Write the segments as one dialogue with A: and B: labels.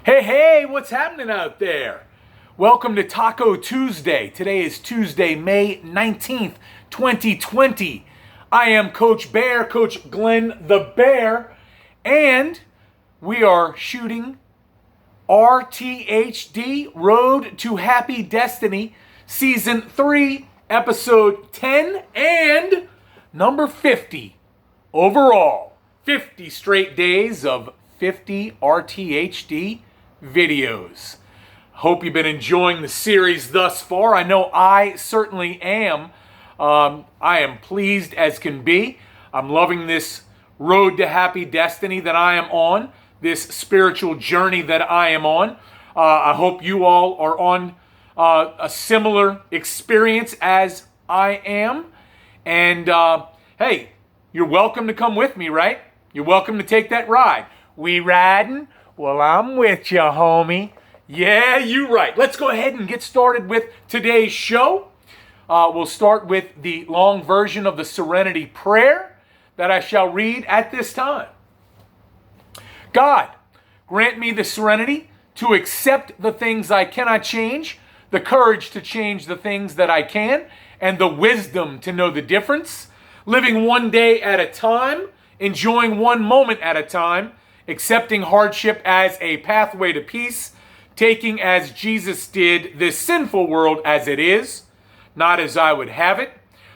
A: Hey, what's happening out there? Welcome to Taco Tuesday. Today is Tuesday, May 19th, 2020. I am Coach Bear, Coach Glenn the Bear, and we are shooting RTHD, Road to Happy Destiny, Season 3, Episode 10, and number 50 overall. 50 straight days of 50 RTHD videos. Hope you've been enjoying the series thus far. I know I certainly am. I am pleased as can be. I'm loving this road to happy destiny that I am on, this spiritual journey that I am on. I hope you all are on a similar experience as I am. And hey, you're welcome to come with me, right? You're welcome to take that ride. We riding? Well, I'm with you, homie. Yeah, you right. Let's go ahead and get started with today's show. We'll start with the long version of the Serenity Prayer that I shall read at this time. God, grant me the serenity to accept the things I cannot change, the courage to change the things that I can, and the wisdom to know the difference, living one day at a time, enjoying one moment at a time, accepting hardship as a pathway to peace, taking as Jesus did this sinful world as it is, not as I would have it,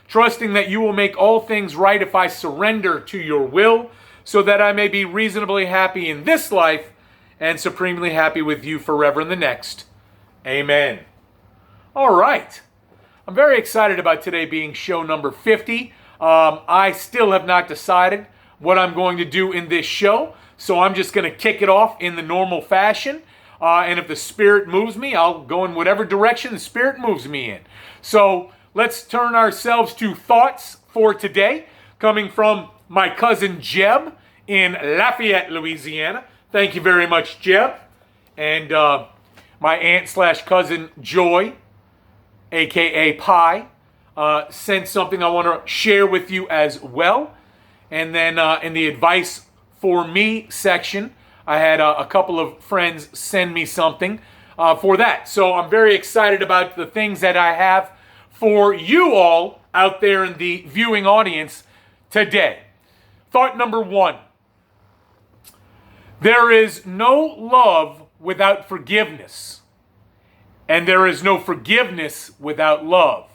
A: trusting that you will make all things right if I surrender to your will, so that I may be reasonably happy in this life and supremely happy with you forever in the next. Amen. All right. I'm very excited about today being show number 50. I still have not decided what I'm going to do in this show, so I'm just going to kick it off in the normal fashion. And if the Spirit moves me, I'll go in whatever direction the Spirit moves me in. So let's turn ourselves to thoughts for today, coming from my cousin Jeb in Lafayette, Louisiana. Thank you very much, Jeb. And my aunt/cousin Joy, a.k.a. Pie, sent something I want to share with you as well. And then in the advice for me section, I had a couple of friends send me something for that. So I'm very excited about the things that I have for you all out there in the viewing audience today. Thought number 1. There is no love without forgiveness, and there is no forgiveness without love.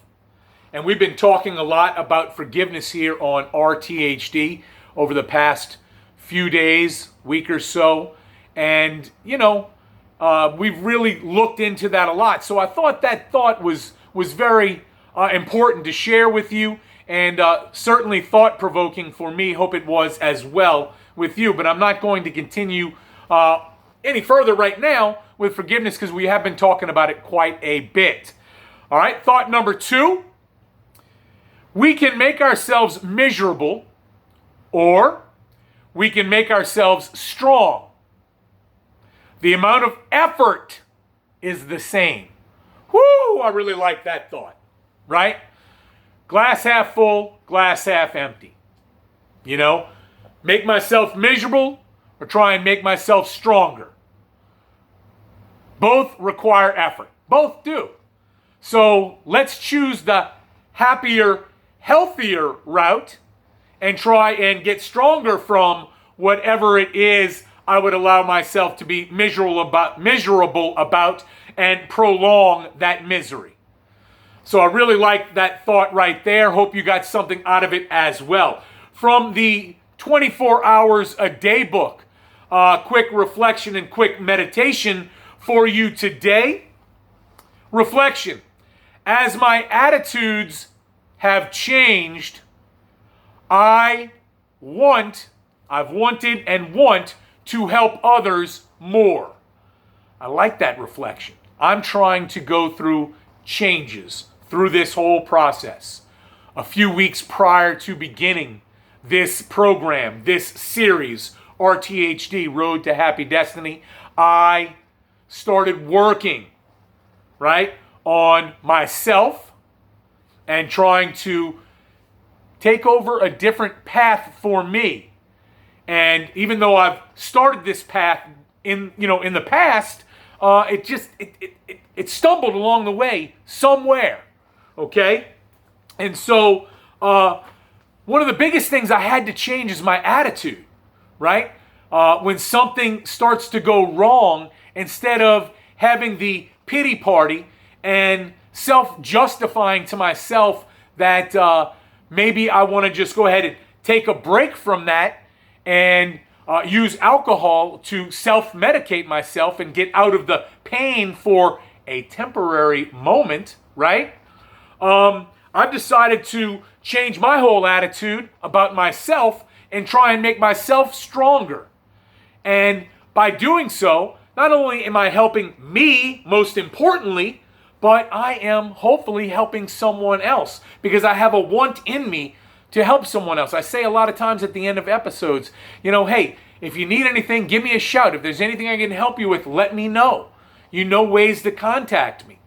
A: And we've been talking a lot about forgiveness here on RTHD over the past few days, week or so. And, we've really looked into that a lot. So I thought that thought was very important to share with you, and certainly thought-provoking for me. Hope it was as well with you. But I'm not going to continue any further right now with forgiveness because we have been talking about it quite a bit. All right, thought number 2. We can make ourselves miserable, or we can make ourselves strong. The amount of effort is the same. Whoo, I really like that thought, right? Glass half full, glass half empty. Make myself miserable or try and make myself stronger. Both require effort. Both do. So let's choose the happier, healthier route and try and get stronger from whatever it is I would allow myself to be miserable about and prolong that misery. So I really like that thought right there. Hope you got something out of it as well. From the 24 Hours a Day book, quick reflection and quick meditation for you today. Reflection. As my attitudes have changed, I've wanted and want to help others more. I like that reflection. I'm trying to go through changes through this whole process. A few weeks prior to beginning this program, this series, RTHD, Road to Happy Destiny, I started working, right, on myself and trying to take over a different path for me. And even though I've started this path in the past, it stumbled along the way somewhere. Okay? And so one of the biggest things I had to change is my attitude, right? When something starts to go wrong, instead of having the pity party and self-justifying to myself that maybe I want to just go ahead and take a break from that and use alcohol to self-medicate myself and get out of the pain for a temporary moment, right? I've decided to change my whole attitude about myself and try and make myself stronger. And by doing so, not only am I helping me, most importantly, but I am hopefully helping someone else because I have a want in me to help someone else. I say a lot of times at the end of episodes, hey, if you need anything, give me a shout. If there's anything I can help you with, let me know. You know ways to contact me.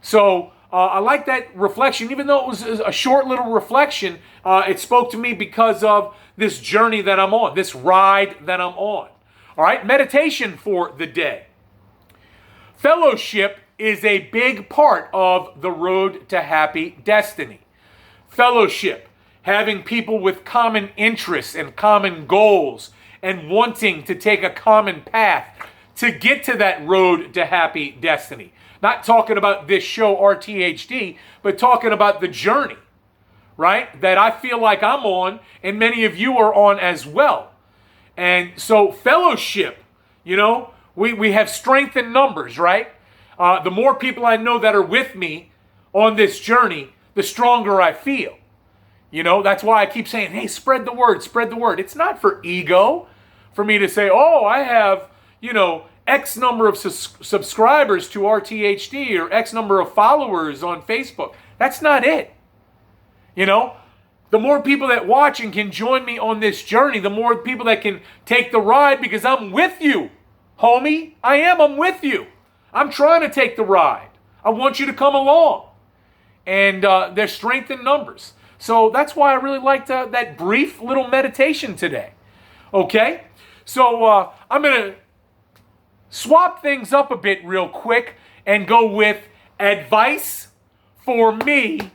A: So I like that reflection. Even though it was a short little reflection, it spoke to me because of this journey that I'm on, this ride that I'm on. All right, meditation for the day. Fellowship is a big part of the road to happy destiny. Fellowship, having people with common interests and common goals and wanting to take a common path to get to that road to happy destiny. Not talking about this show, RTHD, but talking about the journey, right? That I feel like I'm on and many of you are on as well. And so fellowship, we have strength in numbers, right? The more people I know that are with me on this journey, the stronger I feel. That's why I keep saying, hey, spread the word, spread the word. It's not for ego, for me to say, oh, I have, X number of subscribers to RTHD or X number of followers on Facebook. That's not it. The more people that watch and can join me on this journey, the more people that can take the ride because I'm with you, homie. I'm with you. I'm trying to take the ride. I want you to come along. And there's strength in numbers. So that's why I really liked that brief little meditation today. Okay? So I'm going to swap things up a bit real quick and go with advice for me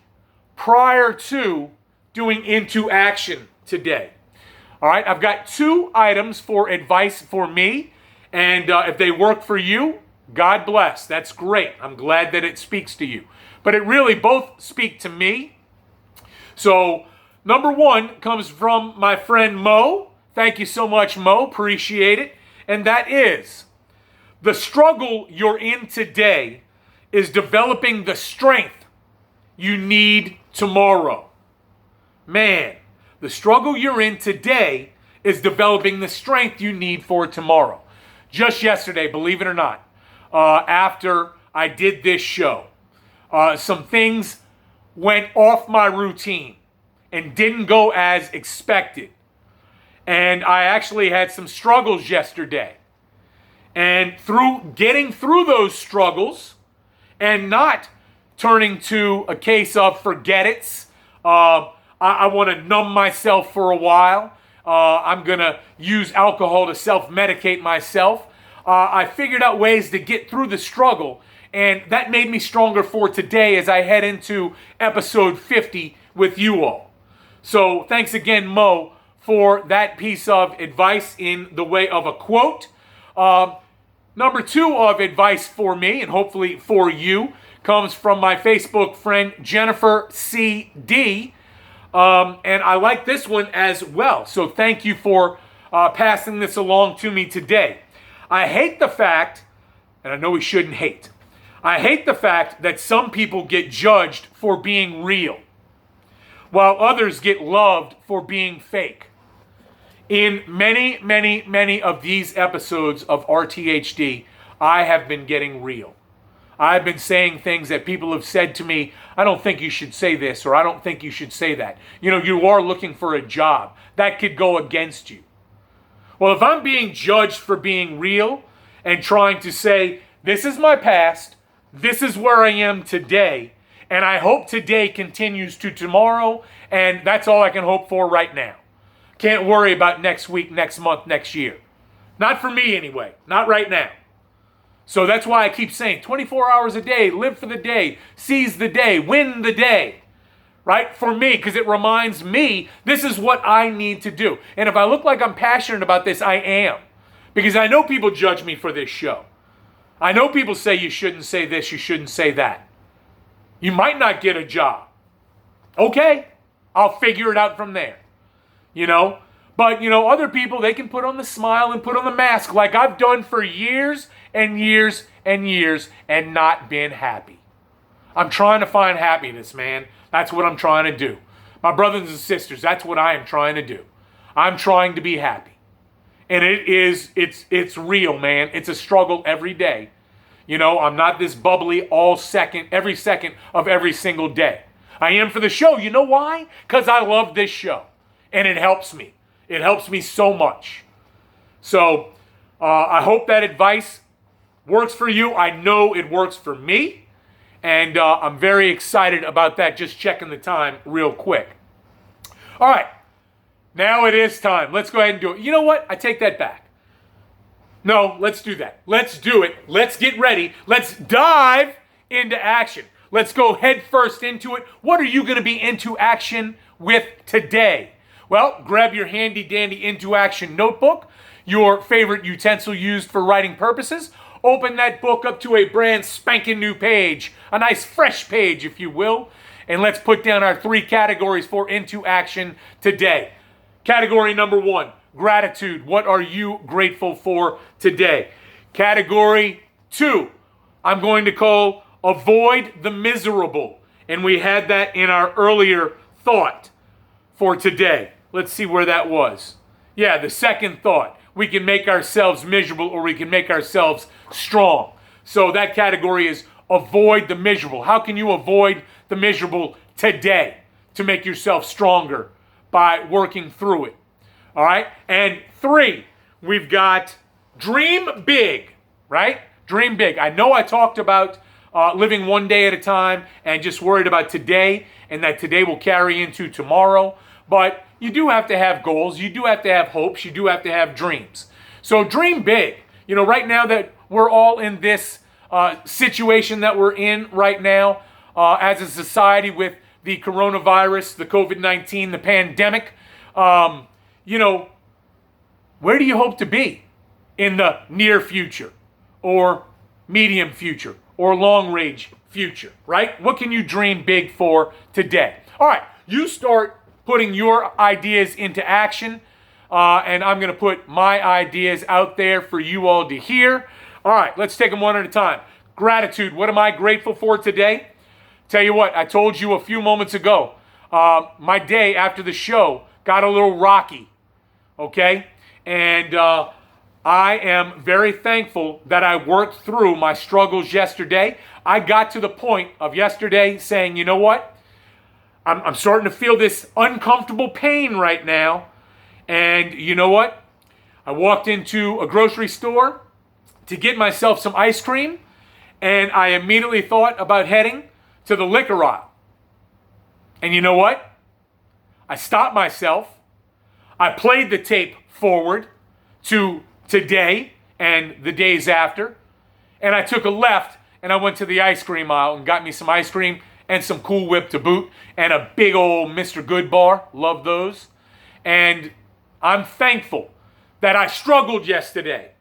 A: prior to doing into action today. All right? I've got 2 items for advice for me. And if they work for you, God bless. That's great. I'm glad that it speaks to you. But it really both speak to me. So, number 1 comes from my friend Mo. Thank you so much, Mo. Appreciate it. And that is, the struggle you're in today is developing the strength you need tomorrow. Man, the struggle you're in today is developing the strength you need for tomorrow. Just yesterday, believe it or not, after I did this show, some things went off my routine and didn't go as expected. And I actually had some struggles yesterday. And through getting through those struggles and not turning to a case of forget-its, I want to numb myself for a while. I'm going to use alcohol to self-medicate myself. I figured out ways to get through the struggle, and that made me stronger for today as I head into episode 50 with you all. So thanks again, Mo, for that piece of advice in the way of a quote. Number 2 of advice for me, and hopefully for you, comes from my Facebook friend Jennifer C.D., and I like this one as well. So thank you for passing this along to me today. I hate the fact, and I know we shouldn't hate, I hate the fact that some people get judged for being real, while others get loved for being fake. In many, many, many of these episodes of RTHD, I have been getting real. I've been saying things that people have said to me, I don't think you should say this, or I don't think you should say that. You are looking for a job. That could go against you. Well, if I'm being judged for being real and trying to say, this is my past, this is where I am today, and I hope today continues to tomorrow, and that's all I can hope for right now. Can't worry about next week, next month, next year. Not for me anyway. Not right now. So that's why I keep saying 24 hours a day, live for the day, seize the day, win the day. Right? For me, because it reminds me this is what I need to do. And if I look like I'm passionate about this, I am. Because I know people judge me for this show. I know people say you shouldn't say this, you shouldn't say that. You might not get a job. Okay, I'll figure it out from there. You know? But, you know, other people, they can put on the smile and put on the mask like I've done for years and years and years and not been happy. I'm trying to find happiness, man. That's what I'm trying to do. My brothers and sisters, that's what I am trying to do. I'm trying to be happy. And it's real, man. It's a struggle every day. You know, I'm not this bubbly every second of every single day. I am for the show. You know why? Because I love this show. And it helps me. It helps me so much. So I hope that advice works for you. I know it works for me. And I'm very excited about that. Just checking the time real quick. All right. Now it is time. Let's go ahead and do it. You know what? I take that back. No, let's do that. Let's do it. Let's get ready. Let's dive into action. Let's go head first into it. What are you going to be into action with today? Well, grab your handy dandy into action notebook, your favorite utensil used for writing purposes. Open that book up to a brand spanking new page, a nice fresh page, if you will. And let's put down our 3 categories for into action today. Category number 1, gratitude. What are you grateful for today? Category 2, I'm going to call avoid the miserable. And we had that in our earlier thought for today. Let's see where that was. Yeah, the second thought. We can make ourselves miserable or we can make ourselves strong. So that category is avoid the miserable. How can you avoid the miserable today to make yourself stronger by working through it? All right. And 3, we've got dream big, right? Dream big. I know I talked about living one day at a time and just worried about today and that today will carry into tomorrow. But you do have to have goals. You do have to have hopes. You do have to have dreams. So dream big. You know, right now that we're all in this situation that we're in right now as a society with the coronavirus, the COVID-19, the pandemic, you know, where do you hope to be in the near future or medium future or long range future, right? What can you dream big for today? All right, you start putting your ideas into action, and I'm going to put my ideas out there for you all to hear. All right, let's take them one at a time. Gratitude. What am I grateful for today? Tell you what, I told you a few moments ago, my day after the show got a little rocky, okay? And I am very thankful that I worked through my struggles yesterday. I got to the point of yesterday saying, you know what? I'm starting to feel this uncomfortable pain right now. And you know what? I walked into a grocery store to get myself some ice cream, and I immediately thought about heading to the liquor aisle. And you know what? I stopped myself. I played the tape forward to today and the days after, and I took a left and I went to the ice cream aisle and got me some ice cream and some Cool Whip to boot and a big old Mr. Good bar. Love those. And I'm thankful that I struggled yesterday.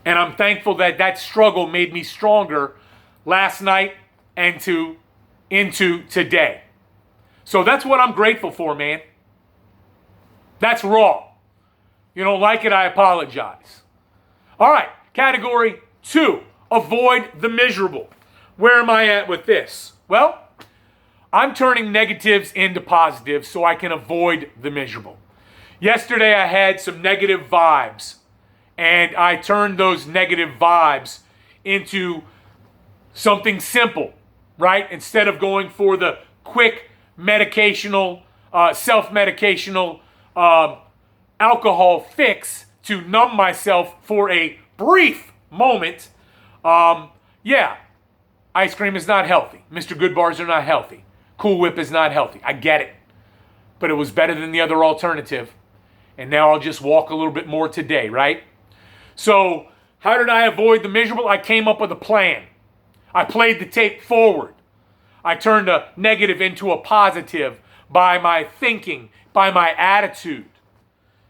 A: And I'm thankful that that struggle made me stronger last night and into today. So that's what I'm grateful for, man. That's raw. You don't like it, I apologize. All right, category 2, avoid the miserable. Where am I at with this? Well, I'm turning negatives into positives so I can avoid the miserable. Yesterday I had some negative vibes, and I turned those negative vibes into something simple, right? Instead of going for the quick medicational, self-medicational alcohol fix to numb myself for a brief moment, ice cream is not healthy. Mr. Good bars are not healthy. Cool Whip is not healthy. I get it. But it was better than the other alternative. And now I'll just walk a little bit more today, right? So how did I avoid the miserable? I came up with a plan. I played the tape forward. I turned a negative into a positive by my thinking, by my attitude.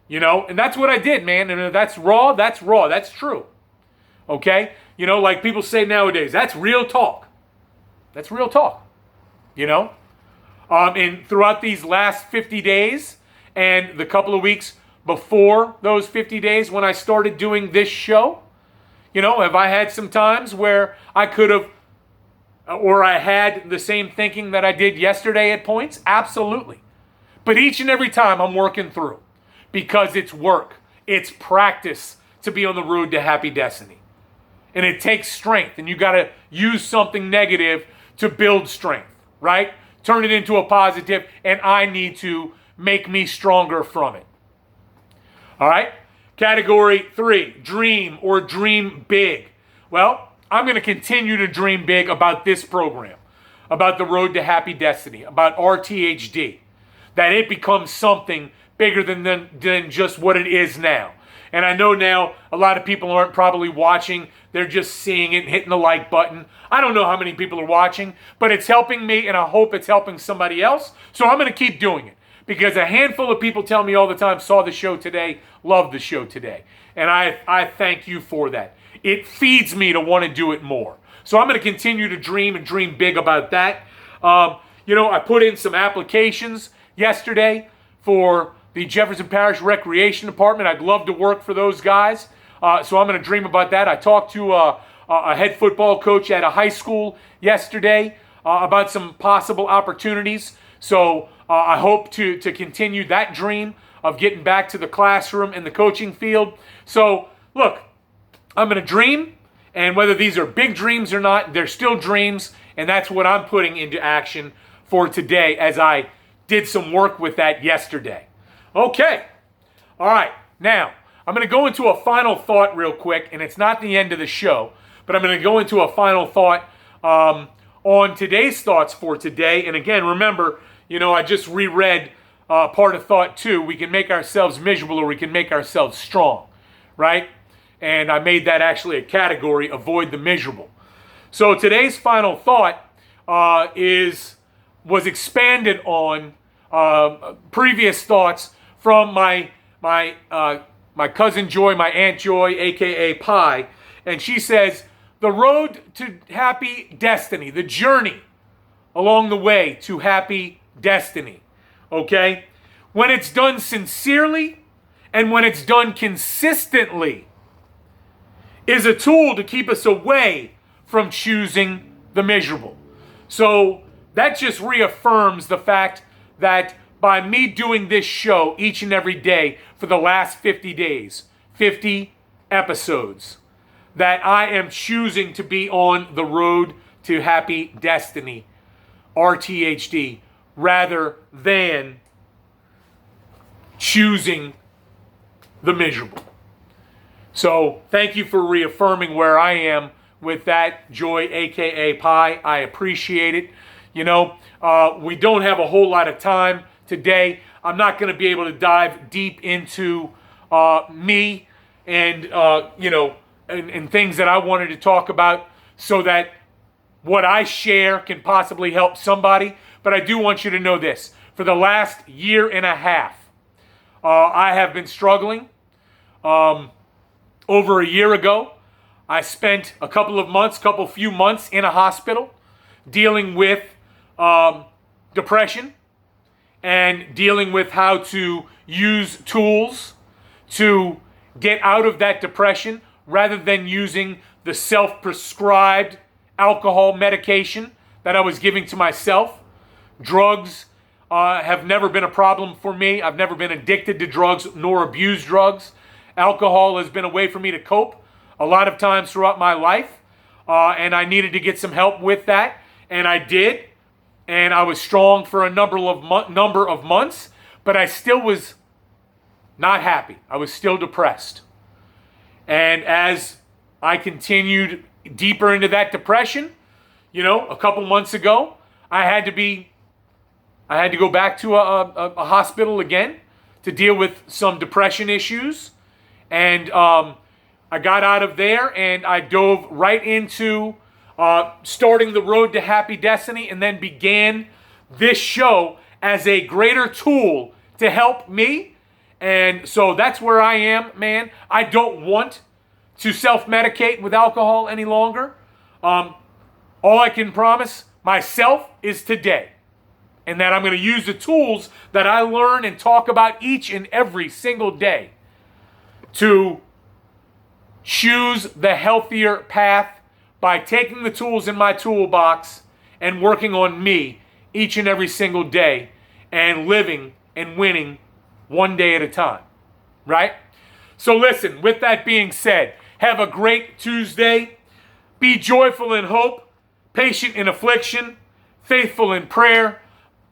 A: You know, and that's what I did, man. And that's raw, that's raw. That's true. Okay? You know, like people say nowadays, that's real talk. That's real talk. You know? And throughout these last 50 days and the couple of weeks before those 50 days when I started doing this show, you know, have I had some times where I could have, or I had the same thinking that I did yesterday at points? Absolutely. But each and every time I'm working through, because it's work, it's practice to be on the road to happy destiny. And it takes strength, and you got to use something negative to build strength, right? Turn it into a positive, and I need to make me stronger from it. All right? Category 3, dream or dream big. Well, I'm going to continue to dream big about this program, about the road to happy destiny, about RTHD, that it becomes something bigger than just what it is now. And I know now a lot of people aren't probably watching. They're just seeing it and hitting the like button. I don't know how many people are watching, but it's helping me, and I hope it's helping somebody else. So I'm going to keep doing it, because a handful of people tell me all the time, saw the show today, loved the show today. And I thank you for that. It feeds me to want to do it more. So I'm going to continue to dream and dream big about that. You know, I put in some applications yesterday for the Jefferson Parish Recreation Department. I'd love to work for those guys. So I'm going to dream about that. I talked to a head football coach at a high school yesterday about some possible opportunities. So I hope to continue that dream of getting back to the classroom and the coaching field. So look, I'm going to dream, and whether these are big dreams or not, they're still dreams, and that's what I'm putting into action for today as I did some work with that yesterday. Okay. All right. Now, I'm going to go into a final thought real quick, and it's not the end of the show, but I'm going to go into a final thought on today's thoughts for today. And again, remember, you know, I just reread part of thought 2. We can make ourselves miserable, or we can make ourselves strong, right? And I made that actually a category, avoid the miserable. So today's final thought was expanded on previous thoughts from my cousin Joy, my Aunt Joy, aka Pie, and she says, the road to happy destiny, the journey along the way to happy destiny, okay? When it's done sincerely and when it's done consistently, is a tool to keep us away from choosing the miserable. So that just reaffirms the fact that by me doing this show each and every day for the last 50 days, 50 episodes, that I am choosing to be on the road to happy destiny, RTHD, rather than choosing the miserable. So thank you for reaffirming where I am with that, Joy, aka Pie. I appreciate it. You know, we don't have a whole lot of time today. I'm not going to be able to dive deep into me and, you know, and things that I wanted to talk about so that what I share can possibly help somebody. But I do want you to know this. For the last year and a half, I have been struggling. Over a year ago, I spent a few months in a hospital dealing with depression and dealing with how to use tools to get out of that depression rather than using the self-prescribed alcohol medication that I was giving to myself. Drugs have never been a problem for me. I've never been addicted to drugs nor abused drugs. Alcohol has been a way for me to cope a lot of times throughout my life, and I needed to get some help with that, and I did, and I was strong for a number of months, but I still was not happy. I was still depressed. And as I continued deeper into that depression, you know, a couple months ago, I had to go back to a hospital again to deal with some depression issues. And I got out of there and I dove right into starting the road to happy destiny, and then began this show as a greater tool to help me. And so that's where I am, man. I don't want to self-medicate with alcohol any longer. All I can promise myself is today, and that I'm going to use the tools that I learn and talk about each and every single day to choose the healthier path by taking the tools in my toolbox and working on me each and every single day and living and winning one day at a time, right? So listen, with that being said, have a great Tuesday. Be joyful in hope, patient in affliction, faithful in prayer.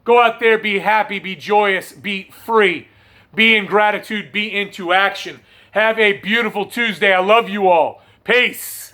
A: Go out there, be happy, be joyous, be free, be in gratitude, be into action. Have a beautiful Tuesday. I love you all. Peace.